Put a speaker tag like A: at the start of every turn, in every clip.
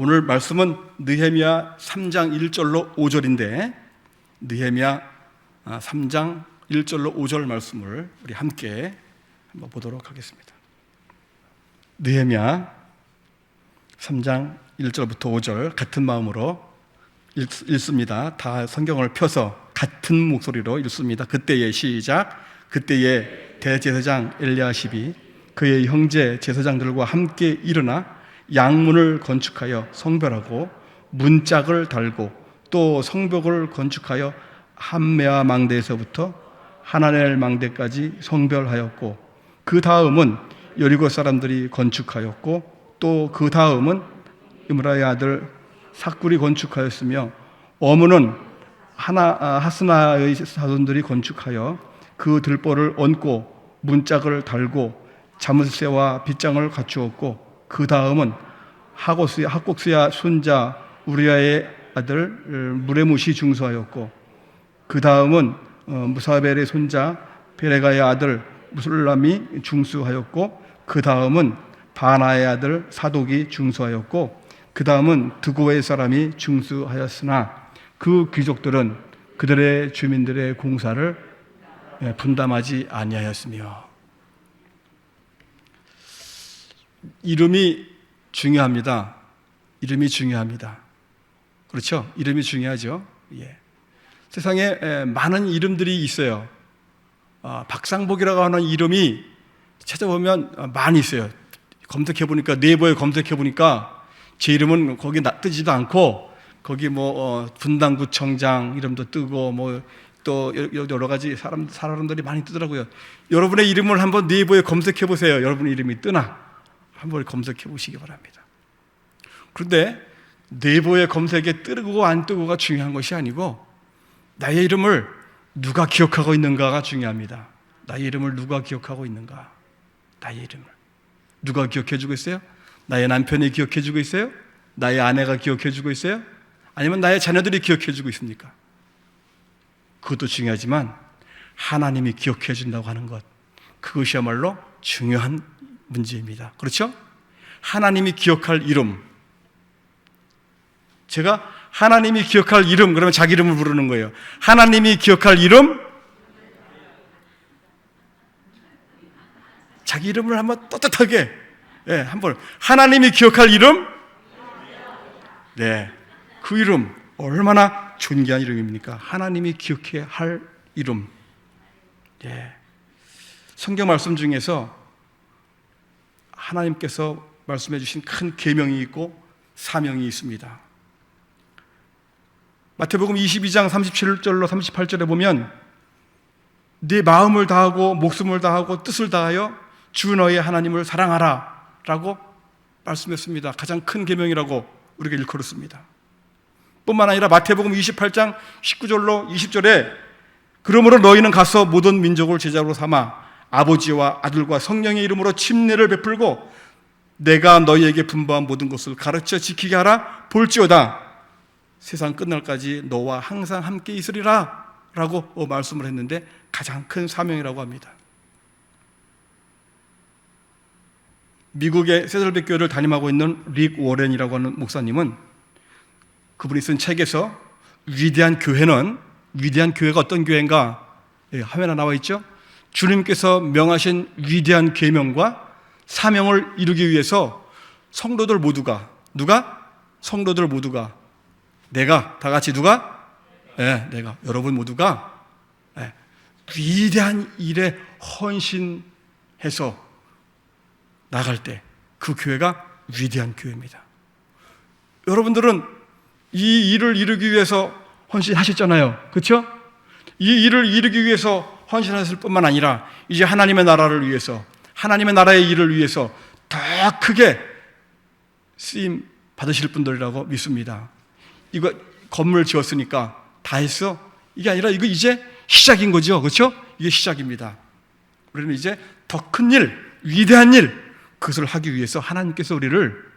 A: 오늘 말씀은 느헤미야 3장 1절로 5절인데 느헤미야 3장 1절로 5절 말씀을 우리 함께 한번 보도록 하겠습니다. 느헤미야 3장 1절부터 5절 같은 마음으로 읽습니다. 다 성경을 펴서 같은 목소리로 읽습니다. 그때의 시작. 그때의 대제사장 엘리야십이 그의 형제 제사장들과 함께 일어나 양문을 건축하여 성별하고 문짝을 달고 또 성벽을 건축하여 함메아 망대에서부터 하나넬 망대까지 성별하였고 그 다음은 여리고 사람들이 건축하였고 또 그 다음은 이므라의 아들 삭굴이 건축하였으며 어문은 하스나의 사돈들이 건축하여 그 들보를 얹고 문짝을 달고 자물쇠와 빗장을 갖추었고 그 다음은 학곡스야 손자 우리아의 아들 무레무시 중수하였고 그 다음은 무사벨의 손자 베레가의 아들 무술람이 중수하였고 그 다음은 바나의 아들 사독이 중수하였고 그 다음은 드고의 사람이 중수하였으나 그 귀족들은 그들의 주민들의 공사를 분담하지 아니하였으며. 이름이 중요합니다. 이름이 중요합니다. 그렇죠? 이름이 중요하죠. 예. 세상에 많은 이름들이 있어요. 박상복이라고 하는 이름이 찾아보면 많이 있어요. 검색해보니까, 네이버에 검색해보니까 제 이름은 거기 뜨지도 않고 거기 분당구청장 이름도 뜨고 또 여러 가지 사람들이 많이 뜨더라고요. 여러분의 이름을 한번 네이버에 검색해보세요. 여러분의 이름이 뜨나 한번 검색해보시기 바랍니다. 그런데 네이버의 검색에 뜨고 안 뜨고가 중요한 것이 아니고 나의 이름을 누가 기억하고 있는가가 중요합니다. 나의 이름을 누가 기억하고 있는가? 나의 이름을 누가 기억해주고 있어요? 나의 남편이 기억해주고 있어요? 나의 아내가 기억해주고 있어요? 아니면 나의 자녀들이 기억해주고 있습니까? 그것도 중요하지만 하나님이 기억해준다고 하는 것, 그것이야말로 중요한 문제입니다. 그렇죠? 하나님이 기억할 이름. 제가 하나님이 기억할 이름, 그러면 자기 이름을 부르는 거예요. 하나님이 기억할 이름, 자기 이름을 한번 떳떳하게, 한번 하나님이 기억할 이름, 그 이름 얼마나 존귀한 이름입니까? 하나님이 기억해야 할 이름. 성경 말씀 중에서 하나님께서 말씀해 주신 큰 계명이 있고 사명이 있습니다. 마태복음 22장 37절로 38절에 보면 네 마음을 다하고 목숨을 다하고 뜻을 다하여 주 너의 하나님을 사랑하라 라고 말씀했습니다. 가장 큰 계명이라고 우리가 일컬었습니다. 뿐만 아니라 마태복음 28장 19절로 20절에 그러므로 너희는 가서 모든 민족을 제자로 삼아 아버지와 아들과 성령의 이름으로 침례를 베풀고 내가 너희에게 분부한 모든 것을 가르쳐 지키게 하라. 볼지어다 세상 끝날까지 너와 항상 함께 있으리라 라고 말씀을 했는데 가장 큰 사명이라고 합니다. 미국의 세들백 교회를 담임하고 있는 릭 워렌이라고 하는 목사님은 그분이 쓴 책에서 위대한 교회가 어떤 교회인가? 화면에 나와 있죠? 주님께서 명하신 위대한 계명과 사명을 이루기 위해서 성도들 모두가 내가 다 같이 누가? 내가 여러분 모두가 위대한 일에 헌신해서 나갈 때 그 교회가 위대한 교회입니다. 여러분들은 이 일을 이루기 위해서 헌신하셨잖아요. 그렇죠? 이 일을 이루기 위해서 헌신하실 뿐만 아니라 이제 하나님의 나라를 위해서, 하나님의 나라의 일을 위해서 더 크게 쓰임 받으실 분들이라고 믿습니다. 이거 건물 지었으니까 다 했어? 이게 아니라 이거 이제 시작인 거죠. 그렇죠? 이게 시작입니다. 우리는 이제 더 큰 일, 위대한 일, 그것을 하기 위해서 하나님께서 우리를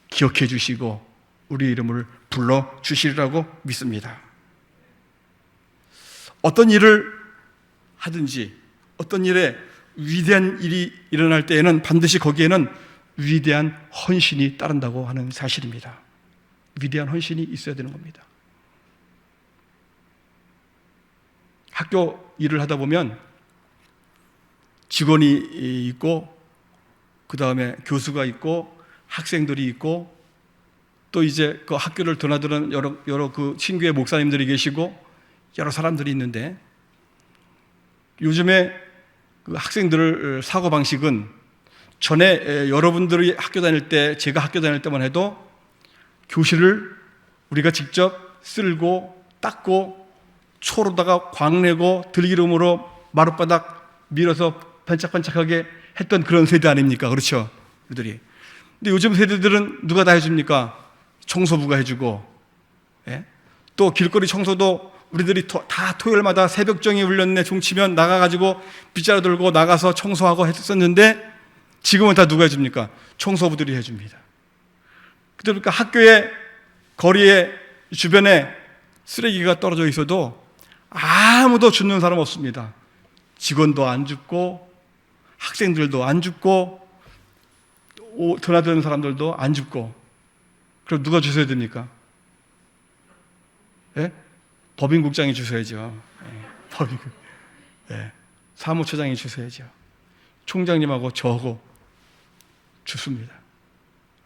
A: 기억해 주시고 우리 이름을 불러주시리라고 믿습니다. 어떤 일을 하든지 어떤 일에 위대한 일이 일어날 때에는 반드시 거기에는 위대한 헌신이 따른다고 하는 사실입니다. 위대한 헌신이 있어야 되는 겁니다. 학교 일을 하다 보면 직원이 있고, 그 다음에 교수가 있고, 학생들이 있고, 또 이제 그 학교를 드나드는 여러 그 친구의 목사님들이 계시고, 여러 사람들이 있는데, 요즘에 그 학생들 사고방식은 전에 여러분들이 학교 다닐 때, 제가 학교 다닐 때만 해도 교실을 우리가 직접 쓸고 닦고 초로다가 광내고 들기름으로 마룻바닥 밀어서 반짝반짝하게 했던 그런 세대 아닙니까? 그렇죠? 그들이. 근데 요즘 세대들은 누가 다 해줍니까? 청소부가 해주고, 예? 또 길거리 청소도 우리들이 다 토요일마다 새벽정에 울렸네 종치면 나가가지고 빗자루 들고 나가서 청소하고 했었는데, 지금은 다 누가 해줍니까? 청소부들이 해줍니다. 그러니까 학교에, 거리에, 주변에 쓰레기가 떨어져 있어도 아무도 줍는 사람 없습니다. 직원도 안 줍고, 학생들도 안 줍고, 드나드는 사람들도 안 줍고. 그럼 누가 주셔야 됩니까? 예? 법인국장이 주셔야죠. 예. 법인국. 예. 사무처장이 주셔야죠. 총장님하고 저하고 줍습니다.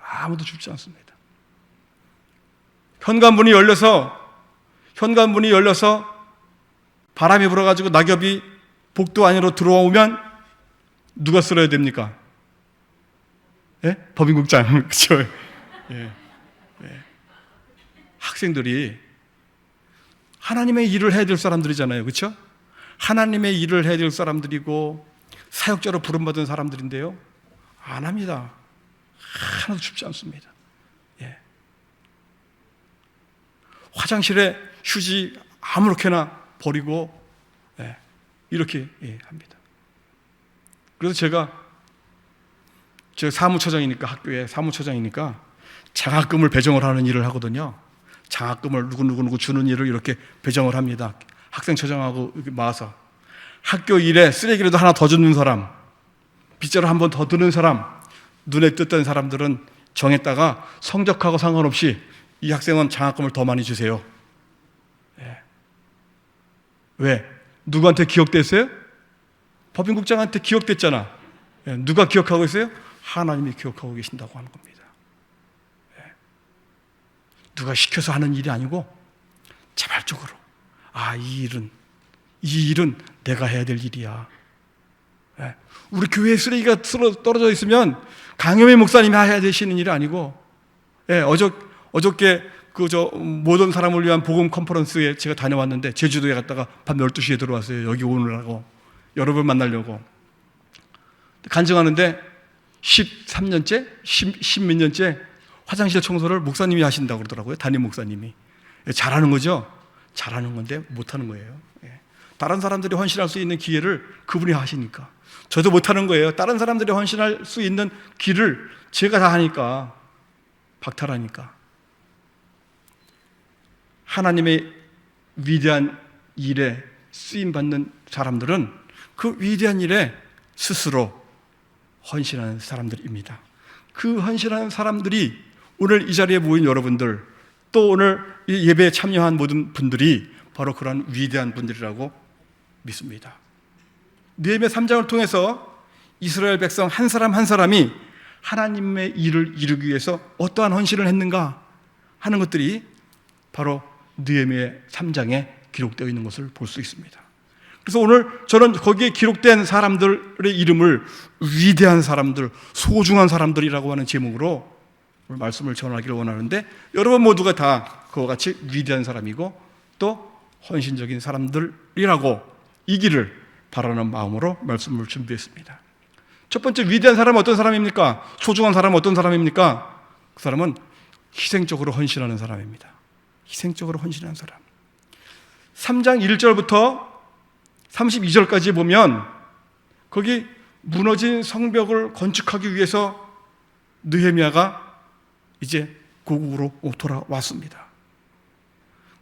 A: 아무도 줍지 않습니다. 현관문이 열려서 바람이 불어가지고 낙엽이 복도 안으로 들어오면 누가 쓸어야 됩니까? 예? 법인국장. 그렇죠? 예. 예. 학생들이 하나님의 일을 해야 될 사람들이잖아요. 그렇죠? 하나님의 일을 해야 될 사람들이고 사역자로 부름받은 사람들인데요, 안 합니다. 하나도 줍지 않습니다. 예. 화장실에 휴지 아무렇게나 버리고, 예, 이렇게, 예, 합니다. 그래서 제가 사무처장이니까, 학교에 사무처장이니까 장학금을 배정을 하는 일을 하거든요. 장학금을 누구 주는 일을 이렇게 배정을 합니다. 학생처장하고 이렇게 모아서 학교 일에 쓰레기라도 하나 더 줍는 사람, 빗자루 한 번 더 드는 사람, 눈에 띄던 사람들은 정했다가 성적하고 상관없이 이 학생은 장학금을 더 많이 주세요. 예. 왜? 누구한테 기억됐어요? 법인국장한테 기억됐잖아. 예. 누가 기억하고 있어요? 하나님이 기억하고 계신다고 하는 겁니다. 예. 누가 시켜서 하는 일이 아니고 자발적으로, 이 일은 내가 해야 될 일이야. 예. 우리 교회에 쓰레기가 떨어져 있으면 강효미 목사님이 해야 되시는 일이 아니고, 예, 어저께 모든 사람을 위한 복음 컨퍼런스에 제가 다녀왔는데, 제주도에 갔다가 밤 12시에 들어왔어요. 여기 오느라고, 여러분 만나려고. 간증하는데 13년째? 10몇 년째 화장실 청소를 목사님이 하신다고 그러더라고요. 담임 목사님이. 예, 잘하는 거죠? 잘하는 건데 못하는 거예요. 예. 다른 사람들이 헌신할 수 있는 기회를 그분이 하시니까. 저도 못하는 거예요. 다른 사람들이 헌신할 수 있는 길을 제가 다 하니까, 박탈하니까. 하나님의 위대한 일에 쓰임받는 사람들은 그 위대한 일에 스스로 헌신하는 사람들입니다. 그 헌신하는 사람들이 오늘 이 자리에 모인 여러분들, 또 오늘 이 예배에 참여한 모든 분들이 바로 그런 위대한 분들이라고 믿습니다. 느헤미야 3장을 통해서 이스라엘 백성 한 사람 한 사람이 하나님의 일을 이루기 위해서 어떠한 헌신을 했는가 하는 것들이 바로 느헤미야 3장에 기록되어 있는 것을 볼 수 있습니다. 그래서 오늘 저는 거기에 기록된 사람들의 이름을 위대한 사람들, 소중한 사람들이라고 하는 제목으로 오늘 말씀을 전하기를 원하는데, 여러분 모두가 다 그와 같이 위대한 사람이고 또 헌신적인 사람들이라고 이기를 바라는 마음으로 말씀을 준비했습니다. 첫 번째, 위대한 사람은 어떤 사람입니까? 소중한 사람은 어떤 사람입니까? 그 사람은 희생적으로 헌신하는 사람입니다. 희생적으로 헌신하는 사람. 3장 1절부터 32절까지 보면 거기 무너진 성벽을 건축하기 위해서 느헤미야가 이제 고국으로 돌아왔습니다.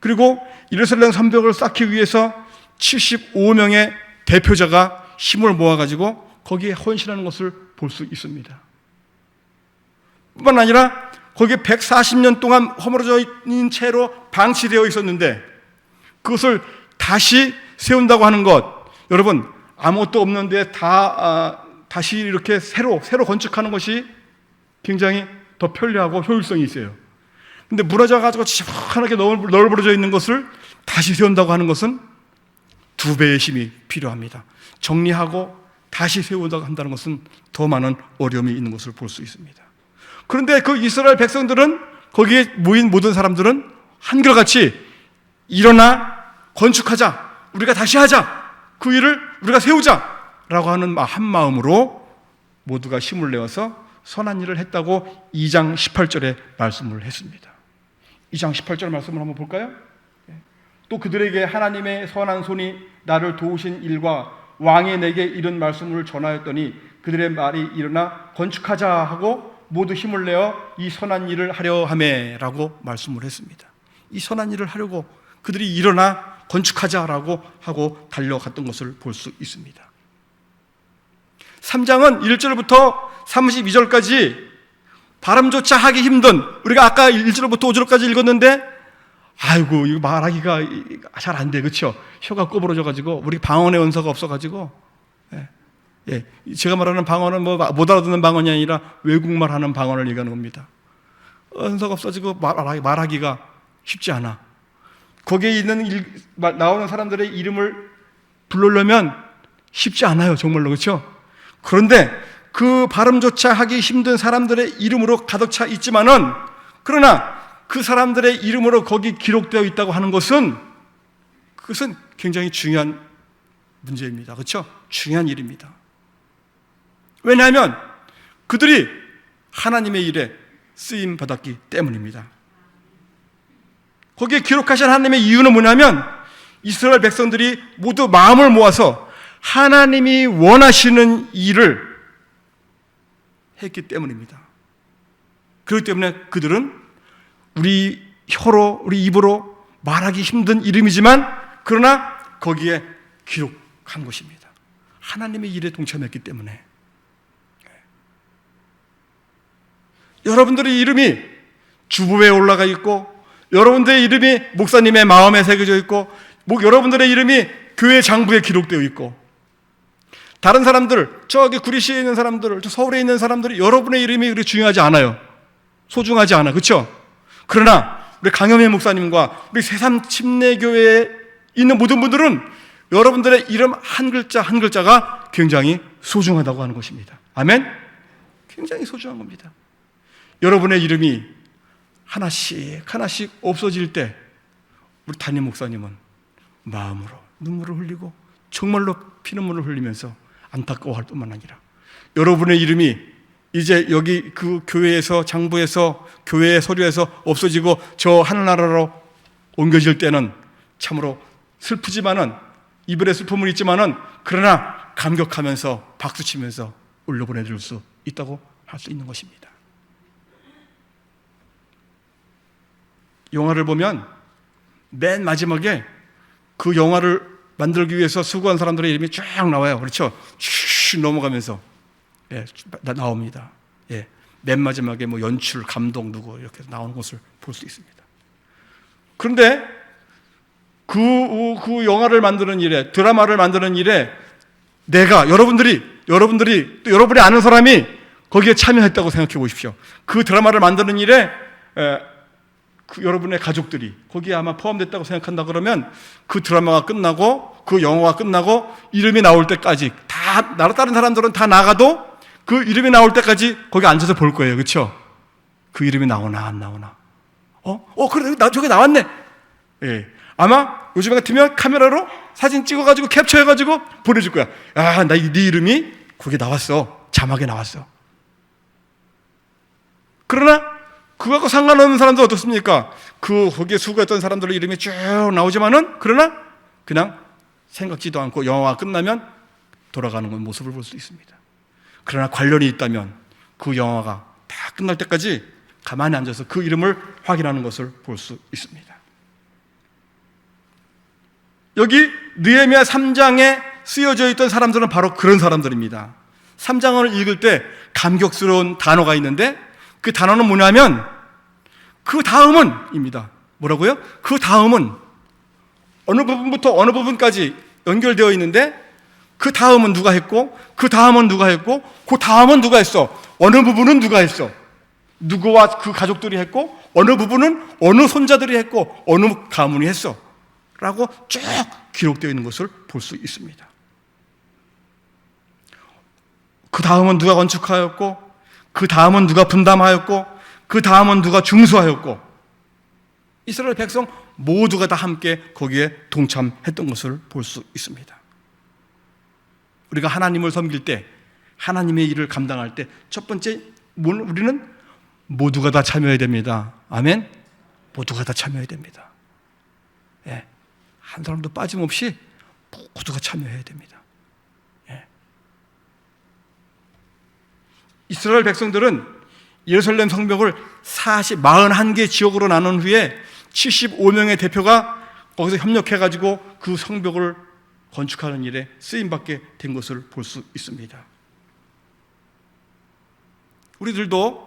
A: 그리고 예루살렘 성벽을 쌓기 위해서 75명의 대표자가 힘을 모아가지고 거기에 헌신하는 것을 볼 수 있습니다. 뿐만 아니라 거기에 140년 동안 허물어져 있는 채로 방치되어 있었는데 그것을 다시 세운다고 하는 것, 여러분 아무것도 없는데 다시 이렇게 새로 건축하는 것이 굉장히 더 편리하고 효율성이 있어요. 근데 무너져가지고 시원하게 널브러져 있는 것을 다시 세운다고 하는 것은 2배의 힘이 필요합니다. 정리하고 다시 세운다고 한다는 것은 더 많은 어려움이 있는 것을 볼 수 있습니다. 그런데 그 이스라엘 백성들은, 거기에 모인 모든 사람들은 한결같이 일어나 건축하자, 우리가 다시 하자, 그 일을 우리가 세우자라고 하는 한 마음으로 모두가 힘을 내어서 선한 일을 했다고 2장 18절에 말씀을 했습니다. 2장 18절 말씀을 한번 볼까요? 또 그들에게 하나님의 선한 손이 나를 도우신 일과 왕이 내게 이런 말씀을 전하였더니 그들의 말이 일어나 건축하자 하고 모두 힘을 내어 이 선한 일을 하려 하매라고 말씀을 했습니다. 이 선한 일을 하려고 그들이 일어나 건축하자라고 하고 달려갔던 것을 볼 수 있습니다. 3장은 1절부터 32절까지 발음조차 하기 힘든, 우리가 아까 1절부터 5절까지 읽었는데 아이고 이거 말하기가 잘 안 돼, 그렇죠? 혀가 꼬부러져가지고 우리 방언의 언사가 없어가지고, 제가 말하는 방언은 뭐 못 알아듣는 방언이 아니라 외국말 하는 방언을 얘기하는 겁니다. 언사가 없어지고 말하기가 쉽지 않아. 거기에 나오는 사람들의 이름을 부르려면 쉽지 않아요, 정말로, 그렇죠? 그런데 그 발음조차 하기 힘든 사람들의 이름으로 가득 차 있지만은, 그러나 그 사람들의 이름으로 거기 기록되어 있다고 하는 것은, 그것은 굉장히 중요한 문제입니다. 그렇죠? 중요한 일입니다. 왜냐하면 그들이 하나님의 일에 쓰임 받았기 때문입니다. 거기에 기록하신 하나님의 이유는 뭐냐면 이스라엘 백성들이 모두 마음을 모아서 하나님이 원하시는 일을 했기 때문입니다. 그렇기 때문에 그들은 우리 혀로, 우리 입으로 말하기 힘든 이름이지만 그러나 거기에 기록한 것입니다. 하나님의 일에 동참했기 때문에. 여러분들의 이름이 주보에 올라가 있고, 여러분들의 이름이 목사님의 마음에 새겨져 있고, 여러분들의 이름이 교회 장부에 기록되어 있고, 다른 사람들, 저기 구리시에 있는 사람들, 저 서울에 있는 사람들이 여러분의 이름이 그렇게 중요하지 않아요. 소중하지 않아, 그렇죠? 그러나 우리 강현민 목사님과 우리 새삼 침례교회에 있는 모든 분들은 여러분들의 이름 한 글자 한 글자가 굉장히 소중하다고 하는 것입니다. 아멘? 굉장히 소중한 겁니다. 여러분의 이름이 하나씩 없어질 때 우리 담임 목사님은 마음으로 눈물을 흘리고 정말로 피눈물을 흘리면서 안타까워할 뿐만 아니라, 여러분의 이름이 이제 여기 그 교회에서, 장부에서, 교회의 서류에서 없어지고 저 하늘나라로 옮겨질 때는 참으로 슬프지만은, 이별의 슬픔은 있지만은, 그러나 감격하면서 박수치면서 올려보내줄 수 있다고 할 수 있는 것입니다. 영화를 보면 맨 마지막에 그 영화를 만들기 위해서 수고한 사람들의 이름이 쫙 나와요. 그렇죠? 슉 넘어가면서 나옵니다. 맨 마지막에 뭐 연출, 감독 누구 이렇게 나오는 것을 볼 수 있습니다. 그런데 그 영화를 만드는 일에, 드라마를 만드는 일에 내가, 여러분들이 또 여러분이 아는 사람이 거기에 참여했다고 생각해 보십시오. 그 드라마를 만드는 일에 여러분의 가족들이 거기에 아마 포함됐다고 생각한다 그러면 그 드라마가 끝나고 그 영화가 끝나고 이름이 나올 때까지 다른 사람들은 다 나가도 그 이름이 나올 때까지 거기 앉아서 볼 거예요. 그렇죠? 그 이름이 나오나 안 나오나. 그래, 저기 나왔네. 아마 요즘 같으면 카메라로 사진 찍어가지고 캡처해가지고 보내줄 거야. 네 이름이 거기 나왔어. 자막에 나왔어. 그러나 그거하고 상관없는 사람도 어떻습니까? 거기에 수고했던 사람들의 이름이 쭉 나오지만은, 그러나 그냥 생각지도 않고 영화가 끝나면 돌아가는 모습을 볼 수 있습니다. 그러나 관련이 있다면 그 영화가 다 끝날 때까지 가만히 앉아서 그 이름을 확인하는 것을 볼 수 있습니다. 여기 느헤미야 3장에 쓰여져 있던 사람들은 바로 그런 사람들입니다. 3장을 읽을 때 감격스러운 단어가 있는데 그 단어는 뭐냐면 그 다음은입니다. 뭐라고요? 그 다음은 어느 부분부터 어느 부분까지 연결되어 있는데 그 다음은 누가 했고 그 다음은 누가 했고 그 다음은 누가 했어? 어느 부분은 누가 했어? 누구와 그 가족들이 했고 어느 부분은 어느 손자들이 했고 어느 가문이 했어 라고 쭉 기록되어 있는 것을 볼 수 있습니다. 그 다음은 누가 건축하였고 그 다음은 누가 분담하였고 그 다음은 누가 중수하였고 이스라엘 백성 모두가 다 함께 거기에 동참했던 것을 볼 수 있습니다. 우리가 하나님을 섬길 때 하나님의 일을 감당할 때 첫 번째 우리는 모두가 다 참여해야 됩니다. 아멘? 모두가 다 참여해야 됩니다. 예. 한 사람도 빠짐없이 모두가 참여해야 됩니다. 예. 이스라엘 백성들은 예루살렘 성벽을 41개 지역으로 나눈 후에 75명의 대표가 거기서 협력해가지고 그 성벽을 건축하는 일에 쓰임받게 된 것을 볼 수 있습니다. 우리들도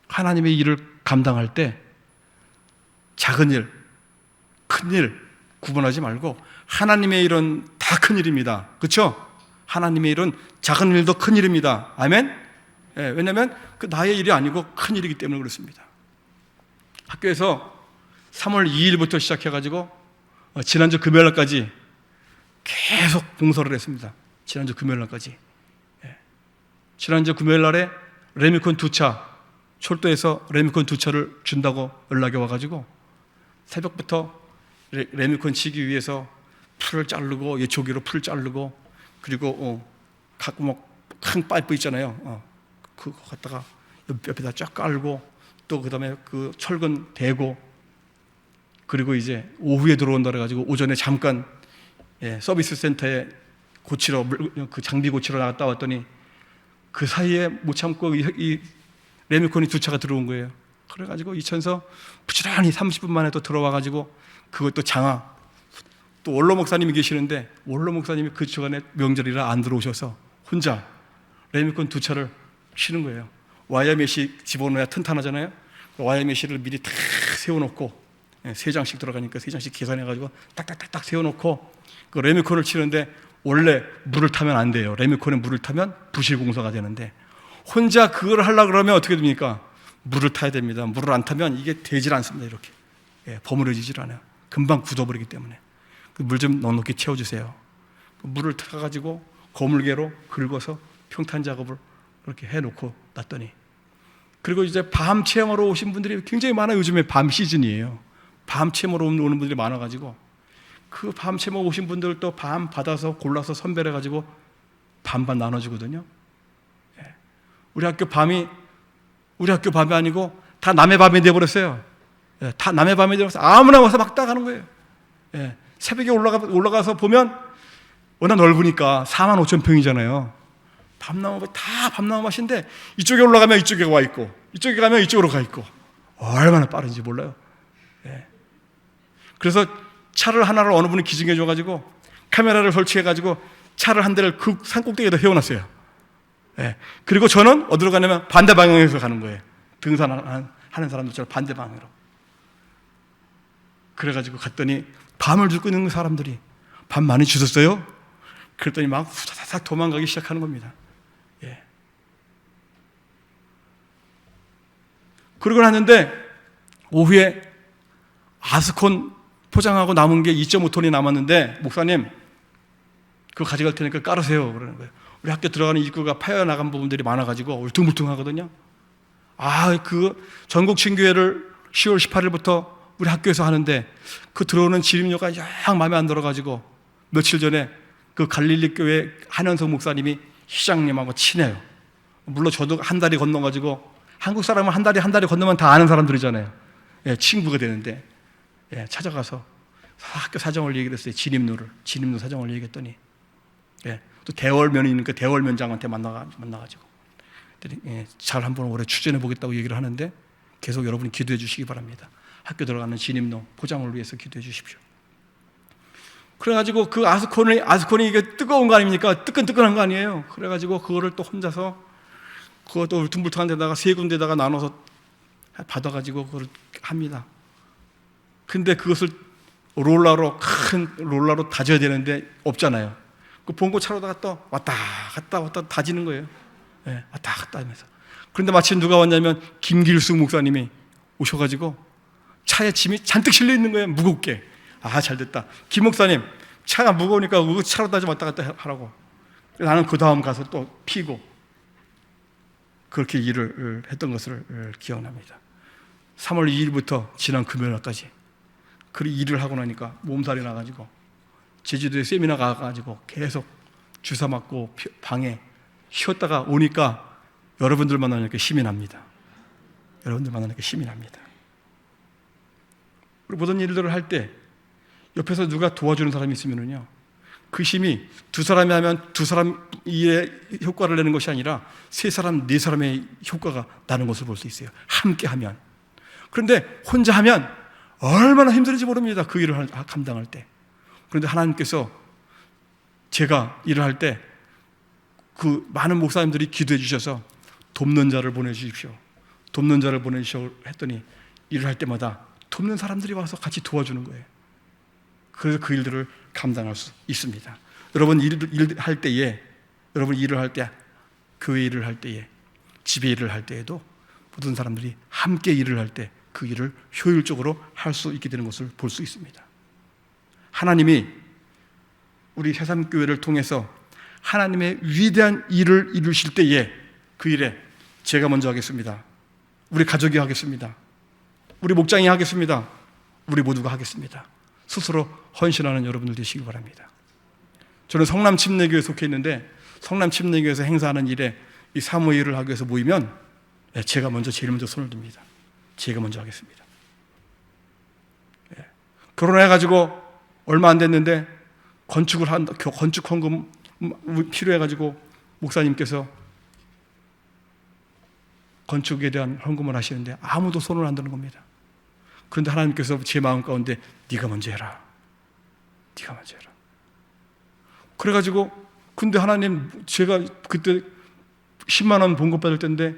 A: 하나님의 일을 감당할 때 작은 일, 큰 일 구분하지 말고 하나님의 일은 다 큰 일입니다. 그렇죠? 하나님의 일은 작은 일도 큰 일입니다. 아멘? 예, 왜냐하면 그 나의 일이 아니고 큰 일이기 때문에 그렇습니다. 학교에서 3월 2일부터 시작해가지고 지난주 금요일날까지 계속 봉사를 했습니다. 지난주 금요일날까지. 예. 지난주 금요일날에 레미콘 2차 철도에서 레미콘 2차를 준다고 연락이 와가지고 새벽부터 레미콘 치기 위해서 풀을 자르고 예초기로 풀을 자르고 그리고 갖고 막 큰 파이프 있잖아요. 그거 갖다가 옆에다 쫙 깔고 또 그다음에 그 철근 대고 그리고 이제 오후에 들어온다 그래가지고 오전에 잠깐 서비스 센터에 고치러 그 장비 고치러 나갔다 왔더니 그 사이에 못 참고 이 레미콘이 2차가 들어온 거예요. 그래가지고 이천서 부지런히 30분 만에 또 들어와가지고 그것도 장화 또 원로 목사님이 계시는데 원로 목사님이 그 주간에 명절이라 안 들어오셔서 혼자 레미콘 2차를 치는 거예요. 와이어 메시 집어넣어야 튼튼하잖아요. 와이어 메시를 미리 탁 세워놓고 3장씩 들어가니까 3장씩 계산해가지고 딱딱딱딱 세워놓고 그 레미콘을 치는데 원래 물을 타면 안 돼요. 레미콘에 물을 타면 부실공사가 되는데 혼자 그걸 하려고 그러면 어떻게 됩니까? 물을 타야 됩니다. 물을 안 타면 이게 되질 않습니다. 이렇게 버무려지질 않아요. 금방 굳어버리기 때문에 물 좀 넉넉히 채워주세요. 물을 타가지고 거물개로 긁어서 평탄 작업을 이렇게 해놓고 놨더니 그리고 이제 밤 체험하러 오신 분들이 굉장히 많아요. 요즘에 밤 시즌이에요. 밤 체험하러 오는 분들이 많아가지고 그 밤 체험 오신 분들 또 밤 받아서 골라서 선별해가지고 반반 나눠주거든요. 우리 학교 밤이 아니고 다 남의 밤이 돼버렸어요. 다 남의 밤이 돼버려서 아무나 와서 막 따가는 거예요. 새벽에 올라가서 보면 워낙 넓으니까 45,000평이잖아요. 밤나무 다 밤나무 맛인데 이쪽에 올라가면 이쪽에 와 있고 이쪽에 가면 이쪽으로 가 있고 얼마나 빠른지 몰라요. 그래서 차를 하나를 어느 분이 기증해 줘가지고 카메라를 설치해가지고 차를 한 대를 그 산꼭대기에다 세워놨어요. 그리고 저는 어디로 가냐면 반대 방향에서 가는 거예요. 등산하는 사람들처럼 반대 방향으로. 그래가지고 갔더니 밤을 죽고 있는 사람들이 밤 많이 주셨어요? 그랬더니 막 후다닥 도망가기 시작하는 겁니다. 그러고 났는데 오후에 아스콘 포장하고 남은 게 2.5톤이 남았는데 목사님 그거 가져갈 테니까 깔으세요 그러는 거예요. 우리 학교 들어가는 입구가 파여나간 부분들이 많아가지고 울퉁불퉁하거든요. 그 전국 친교회를 10월 18일부터 우리 학교에서 하는데 그 들어오는 진입료가 영 마음에 안 들어가지고 며칠 전에 그 갈릴리 교회 한현석 목사님이 시장님하고 친해요. 물론 저도 한 다리 건너가지고 한국 사람은 한 다리 건너면 다 아는 사람들이잖아요. 친구가 되는데 찾아가서 학교 사정을 얘기를 했어요. 진입로 사정을 얘기했더니 또 대월면이니까 대월면장한테 만나가지고 잘 한번 올해 추진해 보겠다고 얘기를 하는데 계속 여러분이 기도해 주시기 바랍니다. 학교 들어가는 진입로 포장을 위해서 기도해 주십시오. 그래가지고 그 아스콘이 이게 뜨거운 거 아닙니까? 뜨끈뜨끈한 거 아니에요? 그래가지고 그거를 또 혼자서 그것도 울퉁불퉁한 데다가 3군데다가 나눠서 받아가지고 그걸 합니다. 근데 그것을 롤러로, 큰 롤러로 다져야 되는데 없잖아요. 그 봉고 차로다가 또 왔다 갔다 다지는 거예요. 예, 왔다 갔다 하면서. 그런데 마침 누가 왔냐면 김길숙 목사님이 오셔가지고 차에 짐이 잔뜩 실려 있는 거예요. 무겁게. 아, 잘 됐다. 김 목사님, 차가 무거우니까 그 차로다 좀 왔다 갔다 하라고. 나는 그 다음 가서 또 피고 그렇게 일을 했던 것을 기억납니다. 3월 2일부터 지난 금요일까지 그 일을 하고 나니까 몸살이 나가지고 제주도에 세미나 가가지고 계속 주사 맞고 방에 쉬었다가 오니까 여러분들 만나니까 힘이 납니다. 여러분들 만나니까 힘이 납니다. 우리 모든 일들을 할 때 옆에서 누가 도와주는 사람이 있으면요, 그 힘이 두 사람이 하면 두 사람 일에 효과를 내는 것이 아니라 세 사람, 네 사람의 효과가 나는 것을 볼 수 있어요. 함께 하면. 그런데 혼자 하면 얼마나 힘든지 모릅니다. 그 일을 감당할 때. 그런데 하나님께서 제가 일을 할 때 그 많은 목사님들이 기도해 주셔서 돕는 자를 보내주십시오. 돕는 자를 보내주시오 했더니 일을 할 때마다 돕는 사람들이 와서 같이 도와주는 거예요. 그래서 그 일들을 감당할 수 있습니다. 여러분 일할 때에, 여러분 일을 할 때, 교회 일을 할 때에, 집에 일을 할 때에도 모든 사람들이 함께 일을 할 때 그 일을 효율적으로 할 수 있게 되는 것을 볼 수 있습니다. 하나님이 우리 새삼교회를 통해서 하나님의 위대한 일을 이루실 때에 그 일에 제가 먼저 하겠습니다. 우리 가족이 하겠습니다. 우리 목장이 하겠습니다. 우리 모두가 하겠습니다. 스스로 헌신하는 여러분들 되시기 바랍니다. 저는 성남 침례교회에 속해 있는데 성남 침례교회에서 행사하는 일에 이 사무일을 하기 위해서 모이면 제가 제일 먼저 손을 듭니다. 제가 먼저 하겠습니다. 결혼해가지고 얼마 안 됐는데 건축 헌금 필요해가지고 목사님께서 건축에 대한 헌금을 하시는데 아무도 손을 안 드는 겁니다. 그런데 하나님께서 제 마음 가운데 네가 먼저 해라. 네가 먼저 해라. 그래가지고 근데 하나님 제가 그때 10만 원 봉급 받을 때인데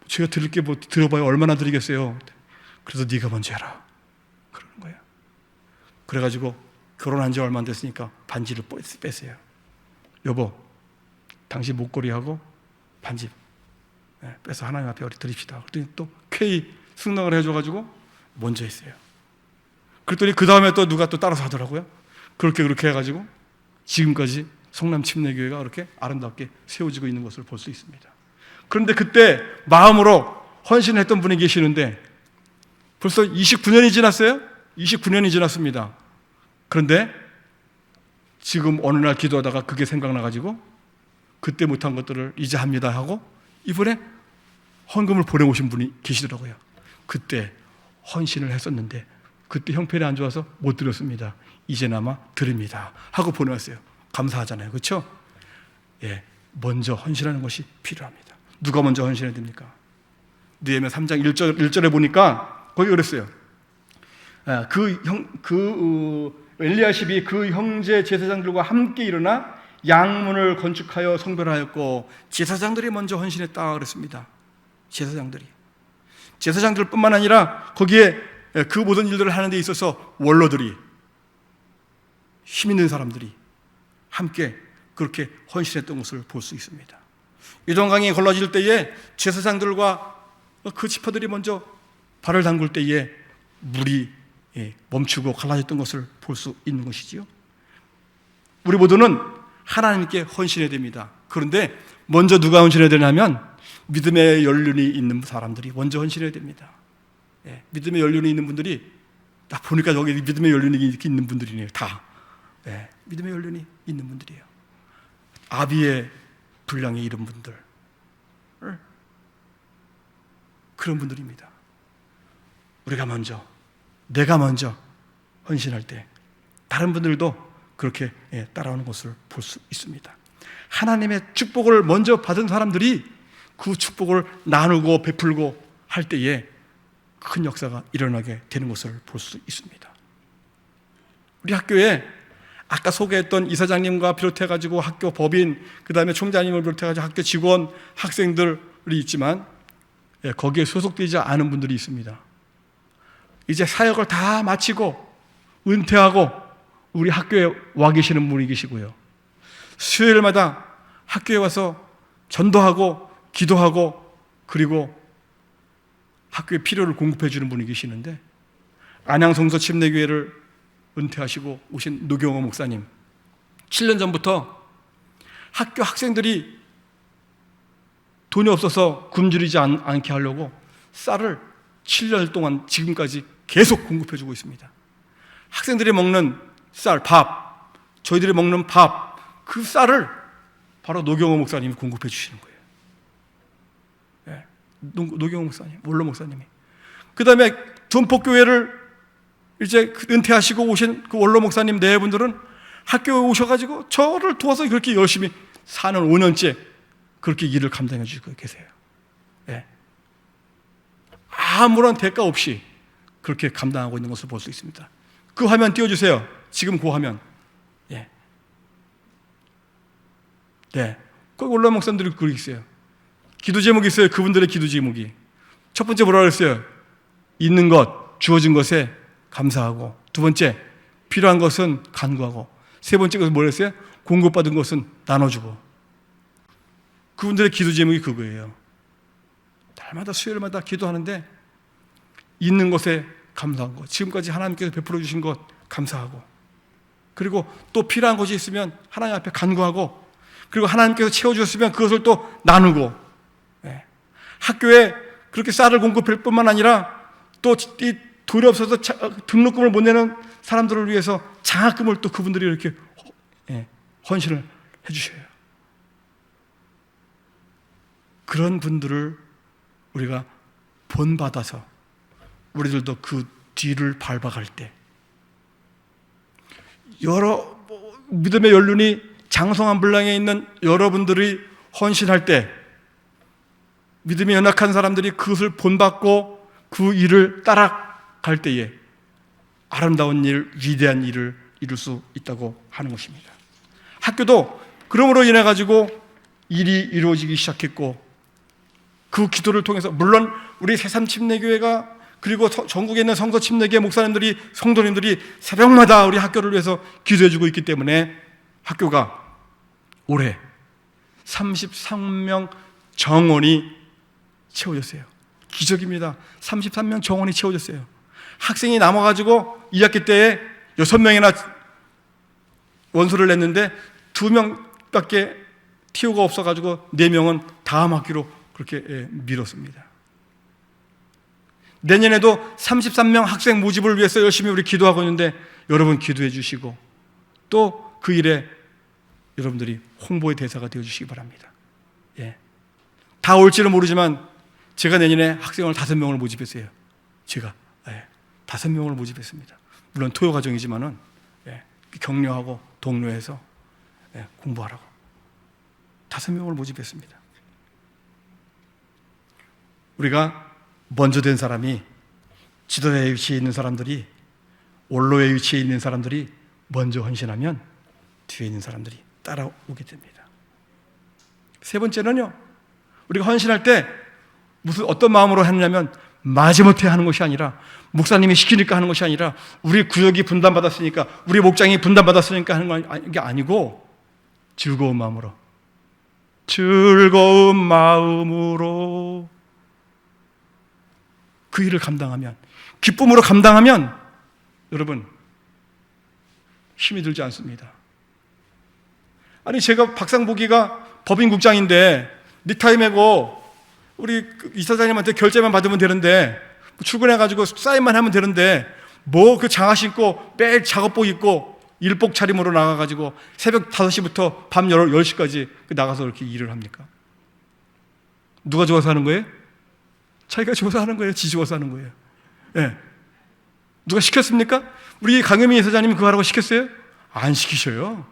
A: 제가 드릴 게 뭐 들어봐야 얼마나 드리겠어요. 그래서 네가 먼저 해라. 그러는 거예요. 그래가지고 결혼한 지 얼마 안 됐으니까 반지를 뺐어요. 여보, 당신 목걸이하고 반지 빼서 하나님 앞에 드립시다. 그랬더니 또 쾌히 승낙을 해줘가지고 먼저 했어요. 그랬더니 그 다음에 또 누가 또 따라서 하더라고요. 그렇게 해가지고 지금까지 성남 침례교회가 그렇게 아름답게 세워지고 있는 것을 볼 수 있습니다. 그런데 그때 마음으로 헌신했던 분이 계시는데 벌써 29년이 지났어요? 29년이 지났습니다. 그런데 지금 어느 날 기도하다가 그게 생각나가지고 그때 못한 것들을 이제 합니다 하고 이번에 헌금을 보내오신 분이 계시더라고요. 그때 헌신을 했었는데 그때 형편이 안 좋아서 못 드렸습니다. 이제나마 드립니다 하고 보내왔어요. 감사하잖아요. 그렇죠? 예, 먼저 헌신하는 것이 필요합니다. 누가 먼저 헌신해야 됩니까? 느헤미야 3장 1절에 보니까 거기 그랬어요. 엘리야십이 그 형제 제사장들과 함께 일어나 양문을 건축하여 성별하였고 제사장들이 먼저 헌신했다 그랬습니다. 제사장들뿐만 아니라 거기에 그 모든 일들을 하는 데 있어서 원로들이, 힘 있는 사람들이 함께 그렇게 헌신했던 것을 볼 수 있습니다. 요단강이 걸러질 때에 제사장들과 그 지파들이 먼저 발을 담글 때에 물이 멈추고 갈라졌던 것을 볼 수 있는 것이지요. 우리 모두는 하나님께 헌신해야 됩니다. 그런데 먼저 누가 헌신해야 되냐면 믿음의 연륜이 있는 사람들이 먼저 헌신해야 됩니다. 믿음의 연륜이 있는 분들이 딱 보니까 여기 믿음의 연륜이 있는 분들이네요. 다 믿음의 연륜이 있는 분들이에요. 아비의 분량에 이른 분들, 그런 분들입니다. 내가 먼저 헌신할 때 다른 분들도 그렇게 따라오는 것을 볼 수 있습니다. 하나님의 축복을 먼저 받은 사람들이 그 축복을 나누고 베풀고 할 때에 큰 역사가 일어나게 되는 것을 볼 수 있습니다. 우리 학교에 아까 소개했던 이사장님과 비롯해가지고 학교 법인, 그 다음에 총장님을 비롯해가지고 학교 직원, 학생들이 있지만 거기에 소속되지 않은 분들이 있습니다. 이제 사역을 다 마치고 은퇴하고 우리 학교에 와 계시는 분이 계시고요. 수요일마다 학교에 와서 전도하고 기도하고 그리고 학교에 필요를 공급해 주는 분이 계시는데, 안양성서 침례교회를 은퇴하시고 오신 노경호 목사님, 7년 전부터 학교 학생들이 돈이 없어서 굶주리지 않게 하려고 쌀을 7년 동안 지금까지 계속 공급해 주고 있습니다. 학생들이 먹는 쌀, 밥, 저희들이 먹는 밥, 그 쌀을 바로 노경호 목사님이 공급해 주시는 거예요. 노경호 목사님, 원로 목사님이. 그 다음에 전폭교회를 이제 은퇴하시고 오신 그 원로 목사님 네 분들은 학교에 오셔가지고 저를 도와서 그렇게 열심히 4년, 5년째 그렇게 일을 감당해 주시고 계세요. 아무런 대가 없이 그렇게 감당하고 있는 것을 볼 수 있습니다. 그 화면 띄워주세요. 지금 그 화면. 그 원로 목사님들이 그러고 있어요. 기도 제목이 있어요. 그분들의 기도 제목이. 첫 번째 뭐라고 그랬어요? 있는 것, 주어진 것에 감사하고, 두 번째, 필요한 것은 간구하고, 세 번째 것은 뭐라 했어요? 공급받은 것은 나눠주고. 그분들의 기도 제목이 그거예요. 날마다 수요일마다 기도하는데 있는 것에 감사한 것, 지금까지 하나님께서 베풀어 주신 것 감사하고, 그리고 또 필요한 것이 있으면 하나님 앞에 간구하고, 그리고 하나님께서 채워주셨으면 그것을 또 나누고, 학교에 그렇게 쌀을 공급할 뿐만 아니라 또 이 돈이 없어서 등록금을 못 내는 사람들을 위해서 장학금을 또 그분들이 이렇게 헌신을 해주셔요. 그런 분들을 우리가 본받아서 우리들도 그 뒤를 밟아갈 때, 여러 믿음의 연륜이 장성한 분량에 있는 여러분들이 헌신할 때, 믿음이 연약한 사람들이 그것을 본받고 그 일을 따라갈 때에 아름다운 일, 위대한 일을 이룰 수 있다고 하는 것입니다. 학교도 그러므로 인해 가지고 일이 이루어지기 시작했고, 그 기도를 통해서, 물론 우리 새삼침례교회가 그리고 전국에 있는 성서 침례교회 목사님들이, 성도님들이 새벽마다 우리 학교를 위해서 기도해주고 있기 때문에 학교가 올해 33명 정원이 채워졌어요. 기적입니다. 33명 정원이 채워졌어요. 학생이 남아가지고 2학기 때에 6명이나 원서를 냈는데 2명밖에 TO가 없어가지고 4명은 다음 학기로 그렇게 미뤘습니다. 내년에도 33명 학생 모집을 위해서 열심히 우리 기도하고 있는데, 여러분 기도해 주시고 또 그 일에 여러분들이 홍보의 대사가 되어 주시기 바랍니다. 다 올지는 모르지만 제가 내년에 학생을 5명을 모집했어요. 제가 5명을 모집했습니다. 물론 토요 과정이지만은 격려하고 독려해서 공부하라고 5명을 모집했습니다. 우리가 먼저 된 사람이, 지도자의 위치에 있는 사람들이, 원로의 위치에 있는 사람들이 먼저 헌신하면 뒤에 있는 사람들이 따라오게 됩니다. 세 번째는요, 우리가 헌신할 때 어떤 마음으로 했냐면, 마지못해 하는 것이 아니라, 목사님이 시키니까 하는 것이 아니라, 우리 구역이 분담받았으니까, 우리 목장이 분담받았으니까 하는 게 아니고, 즐거운 마음으로 그 일을 감당하면, 기쁨으로 감당하면 여러분 힘이 들지 않습니다. 아니, 제가 박상복이가 법인국장인데 넥타이 매고 우리 이사장님한테 결제만 받으면 되는데, 출근해가지고 사인만 하면 되는데, 뭐 그 장화 신고 매일 작업복 입고 일복 차림으로 나가가지고 새벽 5시부터 밤 10시까지 나가서 이렇게 일을 합니까? 누가 좋아서 하는 거예요? 자기가 좋아서 하는 거예요. 지 좋아서 하는 거예요. 누가 시켰습니까? 우리 강혜민 이사장님이 그거 하라고 시켰어요? 안 시키셔요.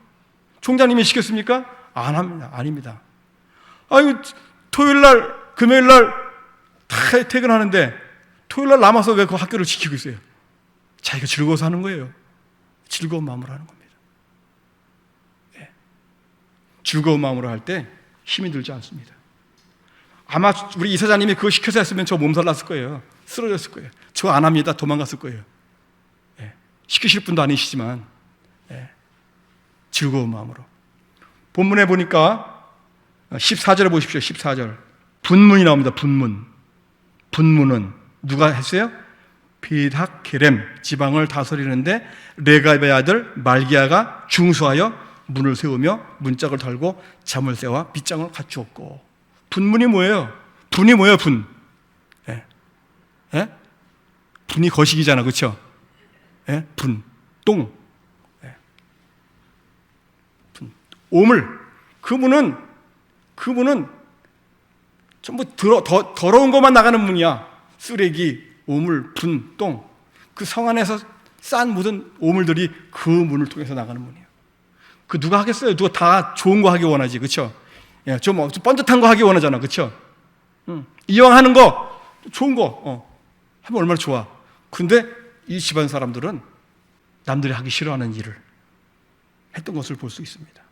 A: 총장님이 시켰습니까? 안 합니다. 아닙니다. 아유, 토요일날, 금요일날 다 퇴근하는데 토요일날 남아서 왜 그 학교를 지키고 있어요? 자기가 즐거워서 하는 거예요. 즐거운 마음으로 하는 겁니다. 즐거운 마음으로 할 때 힘이 들지 않습니다. 아마 우리 이사장님이 그거 시켜서 했으면 저 몸살 났을 거예요. 쓰러졌을 거예요. 저 안 합니다. 도망갔을 거예요. 예. 시키실 분도 아니시지만 즐거운 마음으로. 본문에 보니까 14절에 보십시오. 14절. 분문이 나옵니다. 분문. 분문은 누가 했어요? 비닥게렘 지방을 다스리는데 레갑의 아들 말기야가 중수하여 문을 세우며 문짝을 달고 잠을 세워 빗장을 갖추었고. 분문이 뭐예요? 분이 뭐예요? 분. 분이 거식이잖아, 그렇죠? 분, 똥. 분, 오물. 그분은 전부 더러운 것만 나가는 문이야. 쓰레기, 오물, 분, 똥. 그 성 안에서 싼 모든 오물들이 그 문을 통해서 나가는 문이에요. 그 누가 하겠어요? 누가 다 좋은 거 하기 원하지, 그렇죠? 좀 번듯한 거 하기 원하잖아, 그렇죠? 이왕 하는 거 좋은 거 하면 얼마나 좋아. 근데 이 집안 사람들은 남들이 하기 싫어하는 일을 했던 것을 볼 수 있습니다.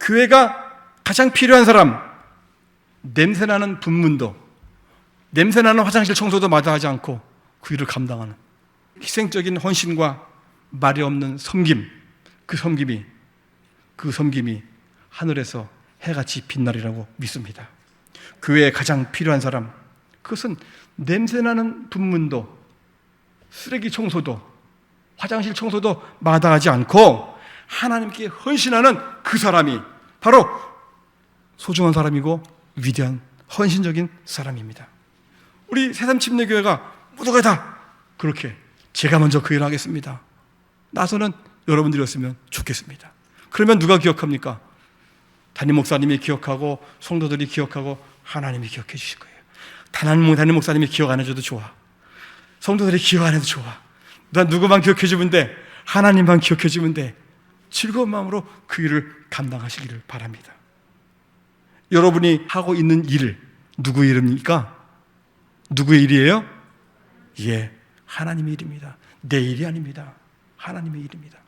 A: 교회가 가장 필요한 사람, 냄새나는 분문도, 냄새나는 화장실 청소도 마다하지 않고 그 일을 감당하는 희생적인 헌신과 말이 없는 섬김, 그 섬김이 하늘에서 해같이 빛나리라고 믿습니다. 교회에 가장 필요한 사람, 그것은 냄새나는 분문도, 쓰레기 청소도, 화장실 청소도 마다하지 않고 하나님께 헌신하는 그 사람이 바로 소중한 사람이고 위대한 헌신적인 사람입니다. 우리 새삼침례교회가 모두가 다 그렇게 제가 먼저 그 일을 하겠습니다. 나서는 여러분들이었으면 좋겠습니다. 그러면 누가 기억합니까? 담임 목사님이 기억하고 성도들이 기억하고 하나님이 기억해 주실 거예요. 담임 목사님이 기억 안 해줘도 좋아. 성도들이 기억 안 해도 좋아. 난 누구만 기억해 주면 돼. 하나님만 기억해 주면 돼. 즐거운 마음으로 그 일을 감당하시기를 바랍니다. 여러분이 하고 있는 일, 누구의 일입니까? 누구의 일이에요? 하나님의 일입니다. 내 일이 아닙니다. 하나님의 일입니다.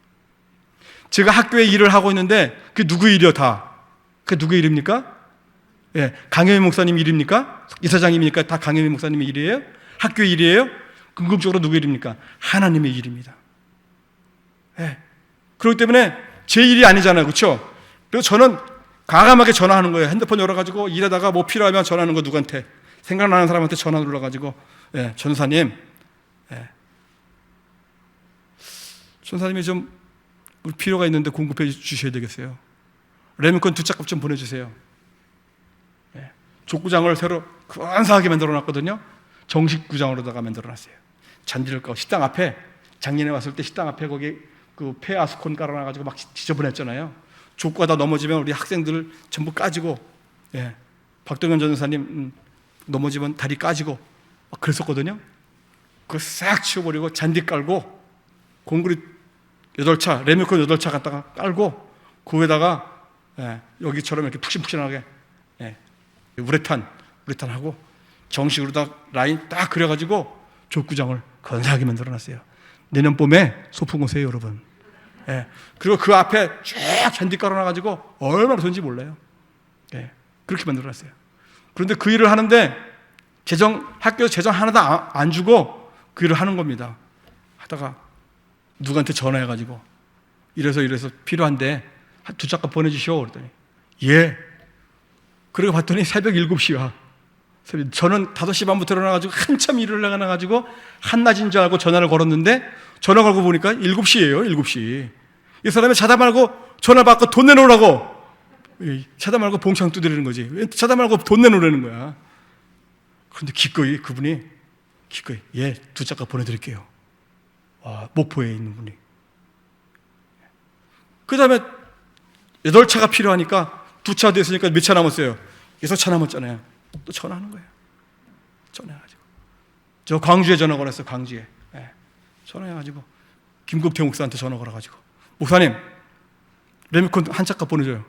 A: 제가 학교에 일을 하고 있는데 그게 누구의 일이요? 다. 그게 누구의 일입니까? 강혜민 목사님 일입니까? 이사장님이니까 다 강혜민 목사님의 일이에요? 학교의 일이에요? 궁극적으로 누구의 일입니까? 하나님의 일입니다. 그렇기 때문에 제 일이 아니잖아요, 그렇죠? 그래서 저는 과감하게 전화하는 거예요. 핸드폰 열어가지고 일하다가 뭐 필요하면 전화하는 거, 누구한테 생각나는 사람한테 전화 눌러가지고 전사님, 전사님이 좀 필요가 있는데 공급해 주셔야 되겠어요. 레몬컨 2짝값 좀 보내주세요. 족구장을 새로 근사하게 만들어놨거든요. 정식 구장으로다가 만들어놨어요. 잔디를 까고 식당 앞에, 작년에 왔을 때 식당 앞에 거기 그 폐아스콘 깔아놔가지고 막 지저분했잖아요. 족구하다 넘어지면 우리 학생들 전부 까지고, 박동현 전사님 넘어지면 다리 까지고 막 그랬었거든요. 그거 싹 치워버리고 잔디 깔고 공구리 8차, 레미콘 8차 갖다가 깔고 그 위에다가 여기처럼 이렇게 푹신푹신하게 우레탄하고 정식으로 다 라인 딱 그려가지고 족구장을 건사하게 만들어놨어요. 내년 봄에 소풍 오세요, 여러분. 그리고 그 앞에 쭉 잔디 깔아놔가지고 얼마나 좋은지 몰라요. 그렇게 만들어놨어요. 그런데 그 일을 하는데 학교에서 재정 하나도 안 주고 그 일을 하는 겁니다. 하다가 누구한테 전화해가지고 이래서 필요한데 2짝값 보내주시오 그랬더니 그리고 봤더니 새벽 7시야. 저는 5시 반부터 일어나가지고 한참 일을 나가가지고 한낮인 줄 알고 전화를 걸었는데 전화 걸고 보니까 7시예요. 7시. 이 사람이 자다 말고 전화 받고 돈 내놓으라고. 자다 말고 봉창 두드리는 거지. 왜 자다 말고 돈 내놓으라는 거야. 그런데 기꺼이 그분이 2짝값 보내드릴게요. 목포에 있는 분이. 그 다음에 8차가 필요하니까 2차 됐으니까 몇 차 남았어요? 6차 남았잖아요. 또 전화하는 거예요. 전화해가지고. 저 광주에 전화 걸었어요. 광주에. 전화해가지고 김국태 목사한테 전화 걸어가지고 목사님 레미콘 한 짝값 보내줘요.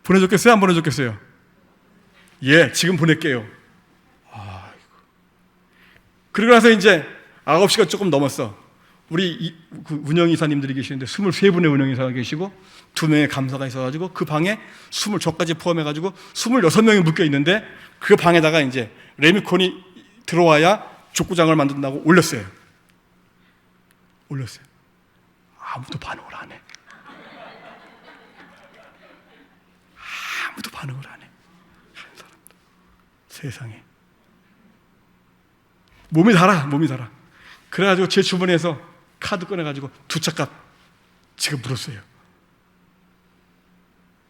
A: 보내줬겠어요? 안 보내줬겠어요? 지금 보낼게요. 그러고 나서 이제 9시가 조금 넘었어. 우리 그 운영이사님들이 계시는데 23분의 운영이사가 계시고 2명의 감사가 있어가지고 그 방에 저까지 포함해가지고 26명이 묶여 있는데 그 방에다가 이제 레미콘이 들어와야 족구장을 만든다고 올렸어요. 아무도 반응을 안 해. 아무도 반응을 안 해. 세상에. 몸이 달아. 그래가지고 제 주머니에서 카드 꺼내가지고 2차값 지금 물었어요.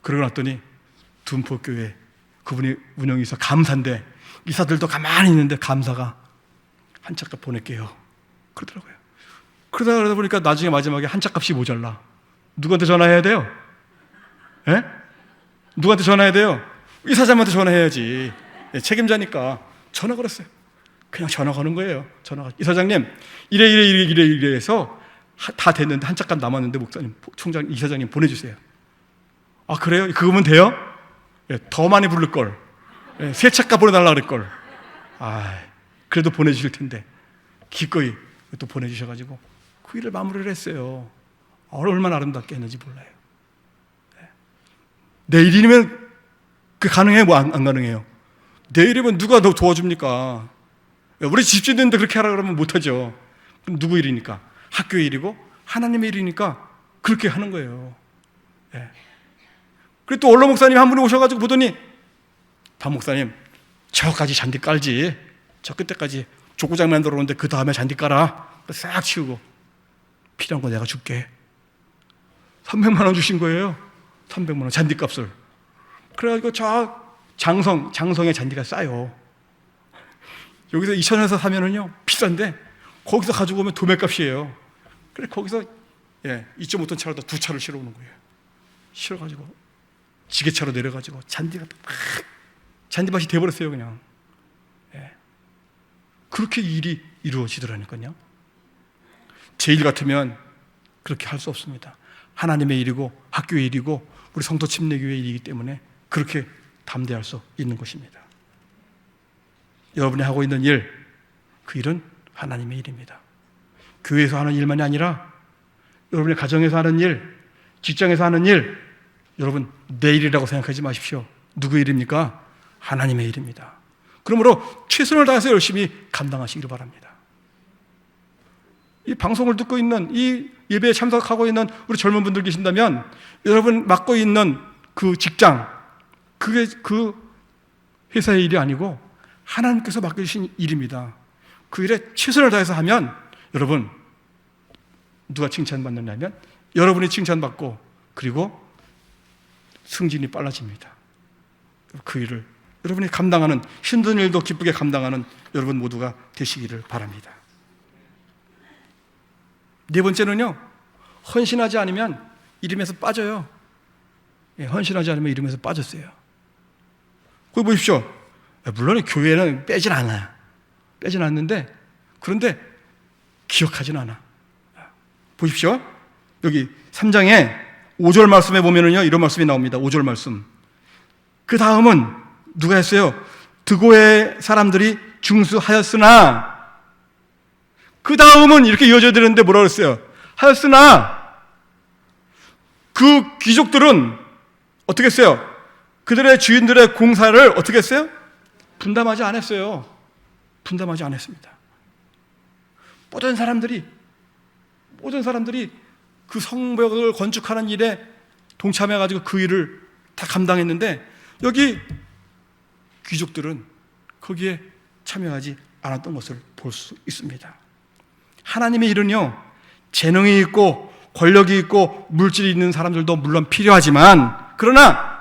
A: 그러고 났더니 둔포교회 그분이 운영이사 감사인데 이사들도 가만히 있는데 감사가 한 차값 보낼게요 그러더라고요. 그러다 보니까 나중에 마지막에 한 차값이 모자라. 누구한테 전화해야 돼요? 예? 누구한테 전화해야 돼요? 이사장한테 전화해야지. 책임자니까 전화 걸었어요. 그냥 전화 거는 거예요. 이사장님 이래 해서 다 됐는데 한 차값 남았는데 목사님, 총장, 이사장님 보내주세요. 아 그래요? 그거면 돼요? 더 많이 부를 걸. 3차값 보내달라 그랬걸. 그래도 보내주실 텐데 기꺼이 또 보내주셔가지고 그 일을 마무리를 했어요. 얼마나 아름답게 했는지 몰라요. 내일이면 그 가능해요? 뭐 안 가능해요? 내일이면 누가 더 도와줍니까? 우리 집주인인데 그렇게 하라 그러면 못하죠. 그럼 누구 일이니까? 학교의 일이고 하나님의 일이니까 그렇게 하는 거예요. 그리고 또 원로 목사님 한 분이 오셔가지고 보더니 박 목사님 저까지 잔디 깔지, 저 끝에까지 족구장 만들어 오는데 그 다음에 잔디 깔아. 싹 치우고 필요한 거 내가 줄게. 300만 원 주신 거예요. 300만 원 잔디값을. 그래가지고 저 장성의 잔디가 싸요. 여기서 2,000원에서 사면은요 비싼데 거기서 가지고 오면 도매값이에요. 그래 거기서 2.5톤 차로다 2차를 실어 오는 거예요. 실어가지고 지게차로 내려가지고 잔디가 막 잔디밭이 돼버렸어요 그냥. 그렇게 일이 이루어지더라니까요. 제 일 같으면 그렇게 할 수 없습니다. 하나님의 일이고 학교의 일이고 우리 성도 침례교회의 일이기 때문에 그렇게 담대할 수 있는 것입니다. 여러분이 하고 있는 일, 그 일은 하나님의 일입니다. 교회에서 하는 일만이 아니라 여러분의 가정에서 하는 일, 직장에서 하는 일, 여러분 내 일이라고 생각하지 마십시오. 누구 일입니까? 하나님의 일입니다. 그러므로 최선을 다해서 열심히 감당하시기를 바랍니다. 이 방송을 듣고 있는, 이 예배에 참석하고 있는 우리 젊은 분들 계신다면 여러분 맡고 있는 그 직장, 그게 그 회사의 일이 아니고 하나님께서 맡겨주신 일입니다. 그 일에 최선을 다해서 하면 여러분 누가 칭찬받느냐면 여러분이 칭찬받고 그리고 승진이 빨라집니다. 그 일을 여러분이 감당하는, 힘든 일도 기쁘게 감당하는 여러분 모두가 되시기를 바랍니다. 네 번째는요, 헌신하지 않으면 이름에서 빠져요. 헌신하지 않으면 이름에서 빠졌어요. 거기 보십시오. 물론 교회는 빼진 않아요. 빼진 않는데, 그런데 기억하진 않아. 보십시오. 여기 3장에 5절 말씀에 보면은요, 이런 말씀이 나옵니다. 5절 말씀. 그 다음은 누가 했어요? 드고의 사람들이 중수하였으나, 그 다음은 이렇게 이어져야 되는데 뭐라 그랬어요? 하였으나, 그 귀족들은 어떻게 했어요? 그들의 주인들의 공사를 어떻게 했어요? 분담하지 않았어요. 분담하지 않았습니다. 모든 사람들이 그 성벽을 건축하는 일에 동참해가지고 그 일을 다 감당했는데, 여기 귀족들은 거기에 참여하지 않았던 것을 볼 수 있습니다. 하나님의 일은요, 재능이 있고 권력이 있고 물질이 있는 사람들도 물론 필요하지만, 그러나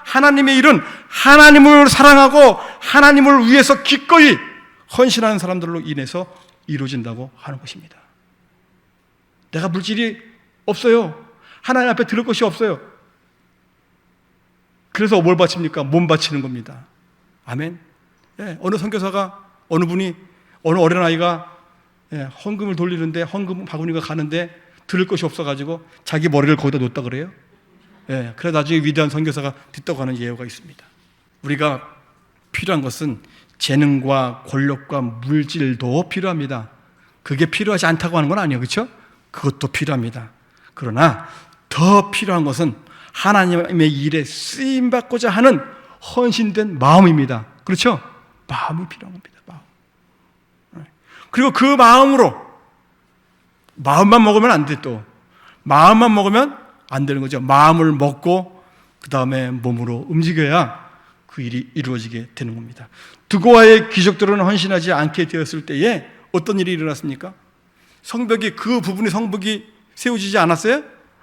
A: 하나님의 일은 하나님을 사랑하고 하나님을 위해서 기꺼이 헌신하는 사람들로 인해서 이루어진다고 하는 것입니다. 내가 물질이 없어요. 하나님 앞에 들을 것이 없어요. 그래서 뭘 바칩니까? 몸 바치는 겁니다. 아멘. 어느 선교사가, 어느 어린아이가 헌금을 돌리는데 헌금 바구니가 가는데 들을 것이 없어가지고 자기 머리를 거기다 놓았다 그래요. 그래 나중에 위대한 선교사가 됐다고 하는 예화가 있습니다. 우리가 필요한 것은 재능과 권력과 물질도 필요합니다. 그게 필요하지 않다고 하는 건 아니에요. 그렇죠? 그것도 필요합니다. 그러나 더 필요한 것은 하나님의 일에 쓰임받고자 하는 헌신된 마음입니다. 그렇죠? 마음이 필요한 겁니다. 마음. 그리고 그 마음으로, 마음만 먹으면 안 돼. 또 마음만 먹으면 안 되는 거죠. 마음을 먹고 그 다음에 몸으로 움직여야 그 일이 이루어지게 되는 겁니다. 두고와의 귀족들은 헌신하지 않게 되었을 때에 어떤 일이 일어났습니까? 성벽이, 그 부분의 성벽이 세워지지 않았어요?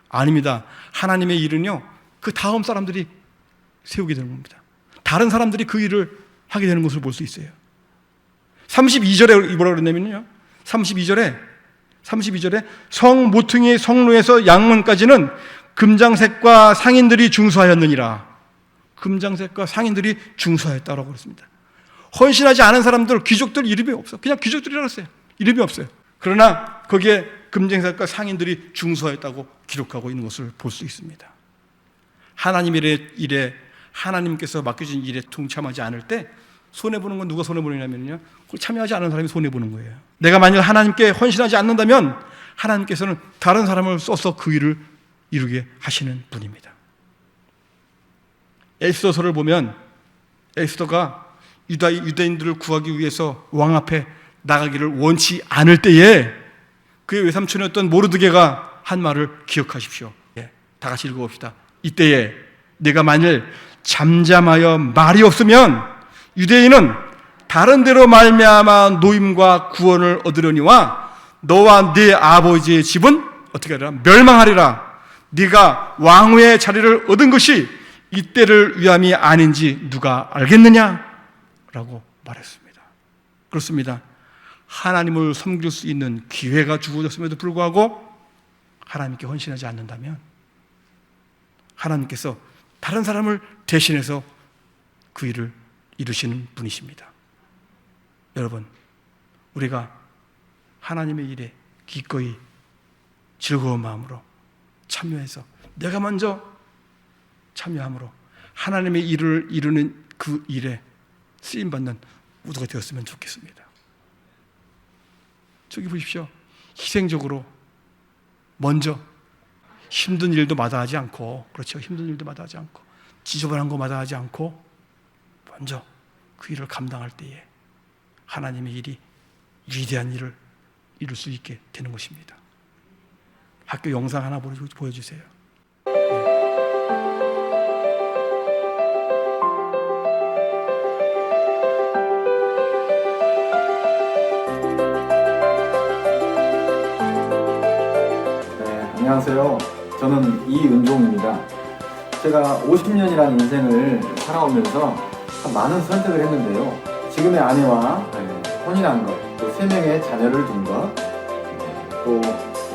A: 아닙니다. 하나님의 일은요, 그 다음 사람들이 세우게 되는 겁니다. 다른 사람들이 그 일을 하게 되는 것을 볼 수 있어요. 32절에 뭐라 그러냐면요, 32절에 성 모퉁이 성루에서 양문까지는 금장색과 상인들이 중수하였느니라. 금장색과 상인들이 중수하였다라고 그랬습니다. 헌신하지 않은 사람들, 귀족들 이름이 없어. 그냥 귀족들이라고 했어요. 이름이 없어요. 그러나 거기에 금장색과 상인들이 중수하였다고 기록하고 있는 것을 볼 수 있습니다. 하나님의 일에, 하나님께서 맡겨진 일에 동참하지 않을 때 손해보는 건 누가 손해보느냐면요, 그걸 참여하지 않은 사람이 손해보는 거예요. 내가 만약 하나님께 헌신하지 않는다면 하나님께서는 다른 사람을 써서 그 일을 이루게 하시는 분입니다. 에스더서를 보면 에스더가 유대인들을 구하기 위해서 왕 앞에 나가기를 원치 않을 때에 그의 외삼촌이었던 모르드게가 한 말을 기억하십시오. 다 같이 읽어봅시다. 이때에 내가 만일 잠잠하여 말이 없으면 유대인은 다른 데로 말미암아 노임과 구원을 얻으려니와 너와 네 아버지의 집은 어떻게 하리라? 멸망하리라. 네가 왕후의 자리를 얻은 것이 이때를 위함이 아닌지 누가 알겠느냐? 라고 말했습니다. 그렇습니다. 하나님을 섬길 수 있는 기회가 주어졌음에도 불구하고 하나님께 헌신하지 않는다면 하나님께서 다른 사람을 대신해서 그 일을 이루시는 분이십니다. 여러분, 우리가 하나님의 일에 기꺼이 즐거운 마음으로 참여해서 내가 먼저 참여함으로 하나님의 일을 이루는 그 일에 쓰임받는 모두가 되었으면 좋겠습니다. 저기 보십시오. 희생적으로 먼저 힘든 일도 마다하지 않고, 그렇죠, 힘든 일도 마다하지 않고 지저분한 거 마다하지 않고 먼저 그 일을 감당할 때에 하나님의 일이 위대한 일을 이룰 수 있게 되는 것입니다. 학교 영상 하나 보여주세요.
B: 안녕하세요. 저는 이은종입니다. 제가 50년이라는 인생을 살아오면서 참 많은 선택을 했는데요. 지금의 아내와 혼인한 것, 또 3명의 자녀를 둔 것, 또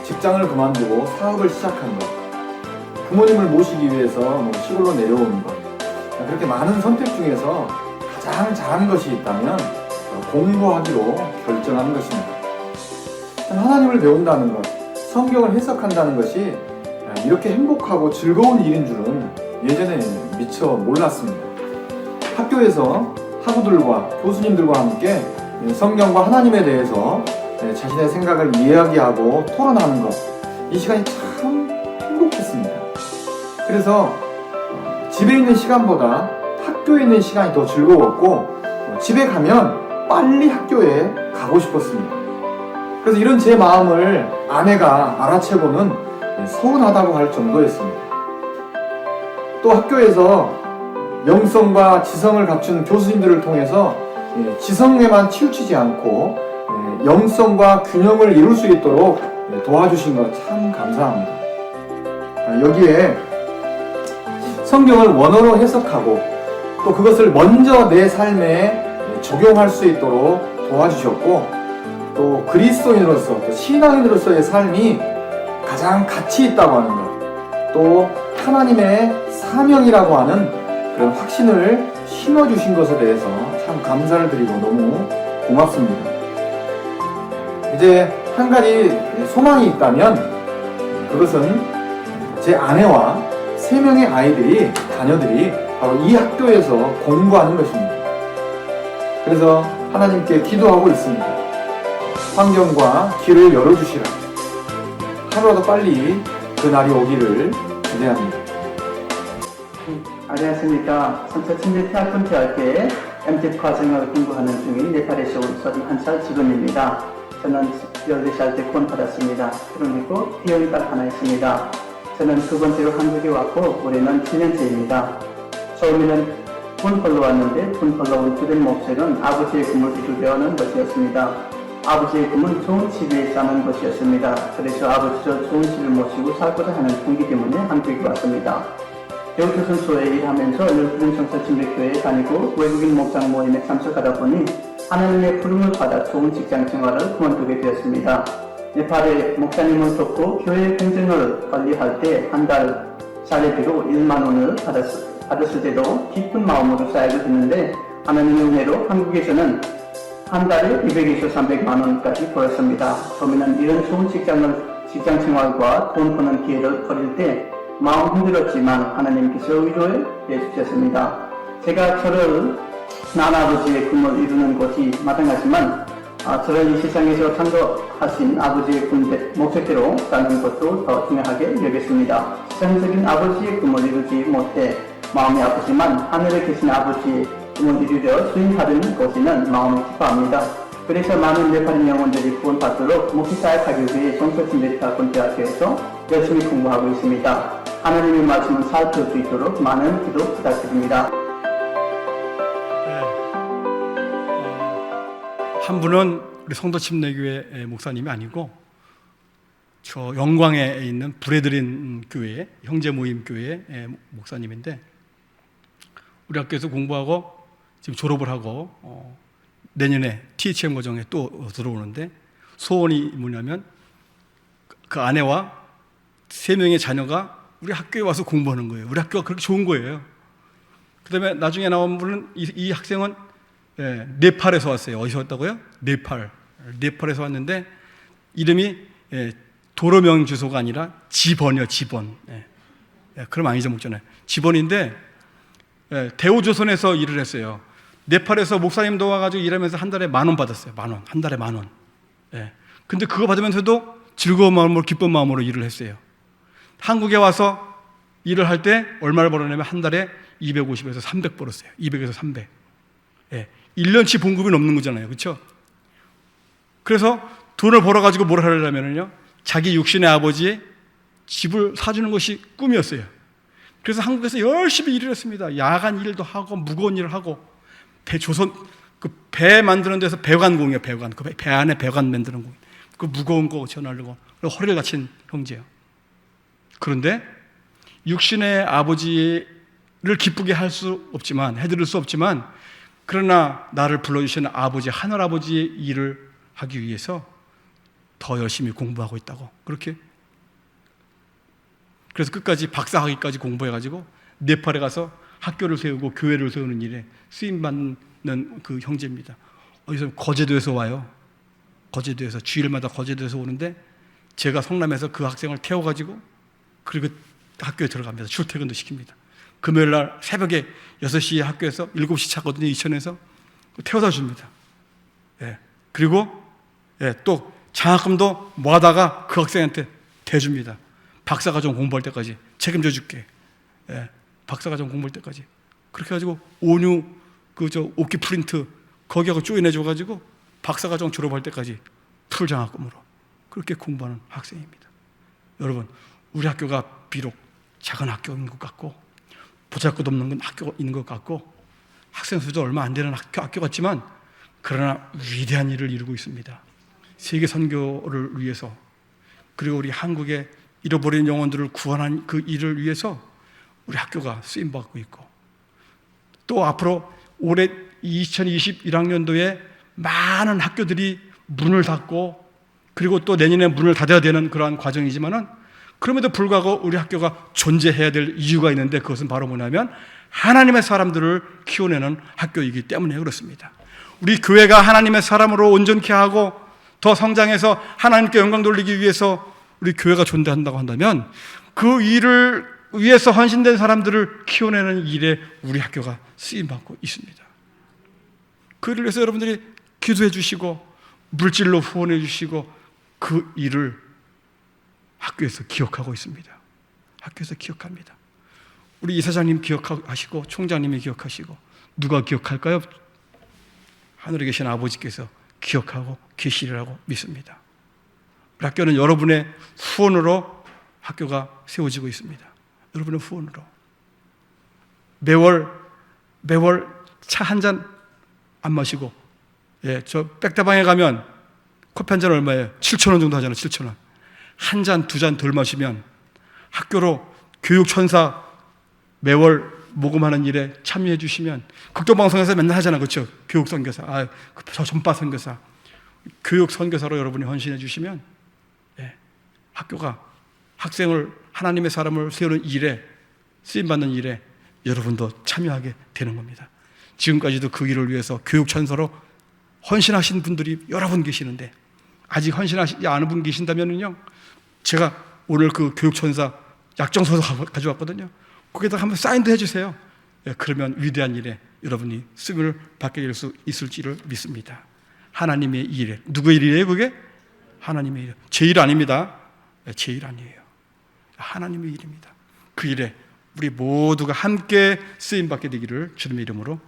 B: 직장을 그만두고 사업을 시작한 것, 부모님을 모시기 위해서 시골로 내려오는 것, 그렇게 많은 선택 중에서 가장 잘한 것이 있다면 공부하기로 결정한 것입니다. 하나님을 배운다는 것, 성경을 해석한다는 것이 이렇게 행복하고 즐거운 일인 줄은 예전에 미처 몰랐습니다. 학교에서 학우들과 교수님들과 함께 성경과 하나님에 대해서 자신의 생각을 이야기하고 토론하는 것, 이 시간이 참 행복했습니다. 그래서 집에 있는 시간보다 학교에 있는 시간이 더 즐거웠고 집에 가면 빨리 학교에 가고 싶었습니다. 그래서 이런 제 마음을 아내가 알아채고는 서운하다고 할 정도였습니다. 또 학교에서 영성과 지성을 갖춘 교수님들을 통해서 지성에만 치우치지 않고 영성과 균형을 이룰 수 있도록 도와주신 것 참 감사합니다. 여기에 성경을 원어로 해석하고 또 그것을 먼저 내 삶에 적용할 수 있도록 도와주셨고, 또 그리스도인으로서, 또 신앙인으로서의 삶이 가장 가치 있다고 하는 것, 또 하나님의 사명이라고 하는 그런 확신을 심어주신 것에 대해서 참 감사를 드리고 너무 고맙습니다. 이제 한 가지 소망이 있다면 그것은 제 아내와 3명의 아이들이, 자녀들이 바로 이 학교에서 공부하는 것입니다. 그래서 하나님께 기도하고 있습니다. 환경과 길을 열어주시라. 하루라도 빨리 그 날이 오기를 기대합니다.
C: 안녕하십니까. 선처침대 태학금태학교에 MZ 과정을 공부하는 중인 네팔에서 온 31살 직원입니다. 저는 14살 때 구원 받았습니다. 결혼했고 비용이 딱 하나 있습니다. 저는 두 번째로 한국에 왔고 올해는 7년째입니다. 처음에는 돈 벌러 왔는데 돈 벌러 온 주된 목적은 아버지의 꿈을 이루려는 것이었습니다. 아버지의 꿈은 좋은 집에 사는 것이었습니다. 그래서 아버지도 좋은 집을 모시고 살고자 하는 동기 때문에 한국에 왔습니다. 대우조선소에 일하면서 열두른 성서침례교회에 다니고 외국인 목장 모임에 참석하다 보니 하나님의 부름을 받아 좋은 직장 생활을 그만두게 되었습니다. 네팔의 목사님을 돕고 교회 행정을 관리할 때 한 달 사례비로 1만 원을 받았을 때도 기쁜 마음으로 쌓이게 됐는데 하나님의 은혜로 한국에서는 한 달에 200에서 300만 원까지 벌었습니다. 처음에는 이런 좋은 직장 생활과 돈 버는 기회를 버릴 때 마음 힘들었지만 하나님께서 위로해 주셨습니다. 제가 저를 난 아버지의 꿈을 이루는 것이 마땅하지만 저를 이 세상에서 창조하신 아버지의 목적대로 사는 것도 더 중요하게 여겼습니다. 세상적인 아버지의 꿈을 이루지 못해 마음이 아프지만 하늘에 계신 아버지의 꿈을 이루려 수행하는 것에는 마음이 기뻐합니다. 그래서 많은 네팔인 영혼들이 구원받도록 목회 사역하기 위해 성서침례대학원대학교에서 열심히 공부하고 있습니다. 하나님의 말씀을 살필 수 있도록 많은 기도 부탁드립니다.
A: 한 분은 우리 성도침례교회 목사님이 아니고 저 영광에 있는 브레드린 교회, 형제 모임 교회 목사님인데 우리 학교에서 공부하고 지금 졸업을 하고 내년에 THM 과정에 또 들어오는데 소원이 뭐냐면 그 아내와 3명의 자녀가 우리 학교에 와서 공부하는 거예요. 우리 학교가 그렇게 좋은 거예요. 그 다음에 나중에 나온 분은 이 학생은 네팔에서 왔어요. 어디서 왔다고요? 네팔에서 왔는데 이름이 도로명 주소가 아니라 지번이요. 지번. 그럼 아니죠, 목전에. 지번인데 대우조선에서 일을 했어요. 네팔에서 목사님도 와가지고 일하면서 한 달에 10,000원 받았어요. 10,000원. 한 달에 10,000원. 근데 그거 받으면서도 즐거운 마음으로 기쁜 마음으로 일을 했어요. 한국에 와서 일을 할 때 얼마를 벌었냐면 한 달에 250에서 300 벌었어요. 200에서 300. 1년치 봉급이 넘는 거잖아요. 그렇죠? 그래서 돈을 벌어가지고 뭘 하려면요, 자기 육신의 아버지의 집을 사주는 것이 꿈이었어요. 그래서 한국에서 열심히 일을 했습니다. 야간 일도 하고 무거운 일을 하고 배 만드는 데서 배관공이에요. 배관. 그 배 안에 배관 만드는 공. 그 무거운 거 전하려고 허리를 다친 형제요. 그런데 육신의 아버지를 기쁘게 해드릴 수 없지만 그러나 나를 불러주시는 아버지, 하늘아버지의 일을 하기 위해서 더 열심히 공부하고 있다고. 그래서 끝까지 박사학위까지 공부해가지고 네팔에 가서 학교를 세우고 교회를 세우는 일에 쓰임받는 그 형제입니다. 어디서 거제도에서 와요. 거제도에서 주일마다 거제도에서 오는데 제가 성남에서 그 학생을 태워가지고 그리고 학교에 들어갑니다. 출퇴근도 시킵니다. 금요일날 새벽에 6시에 학교에서 7시 차거든요. 이천에서 태워다 줍니다. 그리고 또 장학금도 모아다가 그 학생한테 대줍니다. 박사과정 공부할 때까지 책임져 줄게. 박사과정 공부할 때까지. 그렇게 해가지고 온유 오키 프린트 거기하고 조인해줘가지고 박사과정 졸업할 때까지 풀 장학금으로 그렇게 공부하는 학생입니다. 여러분, 우리 학교가 비록 작은 학교인 것 같고 보잘것없는 건 학교인 것 같고 학생 수도 얼마 안 되는 학교 같지만 그러나 위대한 일을 이루고 있습니다. 세계 선교를 위해서 그리고 우리 한국의 잃어버린 영혼들을 구원한 그 일을 위해서 우리 학교가 쓰임받고 있고 또 앞으로 올해 2021학년도에 많은 학교들이 문을 닫고 그리고 또 내년에 문을 닫아야 되는 그러한 과정이지만은 그럼에도 불구하고 우리 학교가 존재해야 될 이유가 있는데 그것은 바로 뭐냐면 하나님의 사람들을 키워내는 학교이기 때문에 그렇습니다. 우리 교회가 하나님의 사람으로 온전케 하고 더 성장해서 하나님께 영광 돌리기 위해서 우리 교회가 존재한다고 한다면 그 일을 위해서 헌신된 사람들을 키워내는 일에 우리 학교가 쓰임받고 있습니다. 그를 위해서 여러분들이 기도해 주시고 물질로 후원해 주시고 그 일을 학교에서 기억하고 있습니다. 학교에서 기억합니다. 우리 이사장님 기억하시고 총장님이 기억하시고 누가 기억할까요? 하늘에 계신 아버지께서 기억하고 계시리라고 믿습니다. 우리 학교는 여러분의 후원으로 학교가 세워지고 있습니다. 여러분의 후원으로 매월 차 한 잔 안 마시고, 저 백다방에 가면 커피 한 잔 얼마예요? 7,000원 정도 하잖아요. 7,000원. 한 잔, 두 잔 덜 마시면 학교로 교육천사 매월 모금하는 일에 참여해 주시면, 극동방송에서 맨날 하잖아요. 그렇죠? 교육선교사, 저 전파 선교사, 교육선교사로 여러분이 헌신해 주시면 학교가 학생을, 하나님의 사람을 세우는 일에, 쓰임받는 일에 여러분도 참여하게 되는 겁니다. 지금까지도 그 일을 위해서 교육천사로 헌신하신 분들이 여러 분 계시는데, 아직 헌신하시지 않은 분 계신다면요, 제가 오늘 그 교육천사 약정서도 가져왔거든요. 거기다 한번 사인도 해주세요. 그러면 위대한 일에 여러분이 쓰임을 받게 될 수 있을지를 믿습니다. 하나님의 일에. 누구의 일이에요 그게? 하나님의 일. 제 일 아닙니다. 제 일 아니에요. 하나님의 일입니다. 그 일에 우리 모두가 함께 쓰임받게 되기를 주님의 이름으로